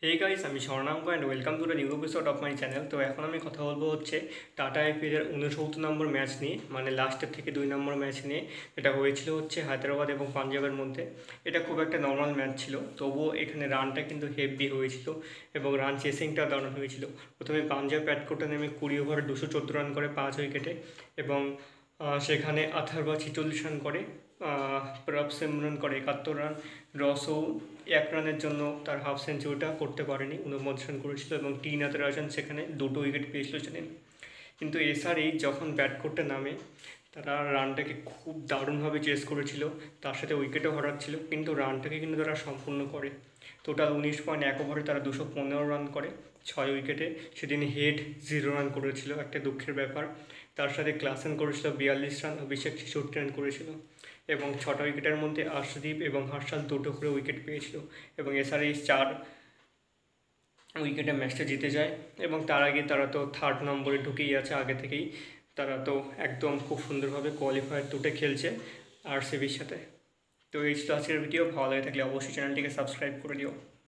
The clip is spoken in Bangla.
हे गाइस আমি Swarnank and welcome to the new episode of my channel. তো এখন আমি কথা বলবো হচ্ছে টাটা আইপিএলের 69 নম্বর ম্যাচ নিয়ে, মানে লাস্টের থেকে 2 নম্বর ম্যাচ নিয়ে, যেটা হয়েছিল হচ্ছে হায়দ্রাবাদ এবং পাঞ্জাবের মধ্যে। এটা খুব একটা নর্মাল ম্যাচ ছিল, তবুও এখানে রানটা কিন্তু হেভি হয়েছিল এবং রান চেসিংটা দারুণ হয়েছিল। প্রথমে পাঞ্জাব ব্যাট করতে নেমে 20 ওভারে 214 রান করে 5 উইকেটে, এবং সেখানে আথারবা 46 রান করে, প্রভ সিমরন করে 71 রান, রসও 1 রানের জন্য তার হাফ সেঞ্চুরিটা করতে পারেনি, 49 রান করেছিল, এবং টি নাথরাজন সেখানে 2 উইকেট পেয়েছিল সেদিন। কিন্তু এসআরএইচ যখন ব্যাট করতে নামে তারা রানটাকে খুব দারুণভাবে চেস করেছিল, তার সাথে উইকেটও হারাচ্ছিল, কিন্তু রানটাকে কিন্তু তারা সম্পূর্ণ করে। টোটাল 19.1 ওভারে তারা 215 রান করে 6 উইকেটে। সেদিন হেড 0 রান করেছিল, একটা দুঃখের ব্যাপার। তার সাথে ক্লাসেন করেছিল 42 রান, অভিষেক 66 রান করেছিল, এবং 6টা উইকেটের মধ্যে আর্শদীপ এবং হর্ষাল 2টো করে উইকেট পেয়েছিল, এবং এসআরএইচ 4 উইকেটে ম্যাচটা জিতে যায়। এবং তার আগে তারা তো 3rd নম্বরে ঢুকেই আছে আগে থেকেই, তারা তো একদম খুব সুন্দরভাবে কোয়ালিফায়ার দুটো খেলছে আরসিবির সাথে। তো এই ছিল আজকের ভিডিও। ভালো লাগে থাকলে অবশ্যই চ্যানেলটিকে সাবস্ক্রাইব করে দিও।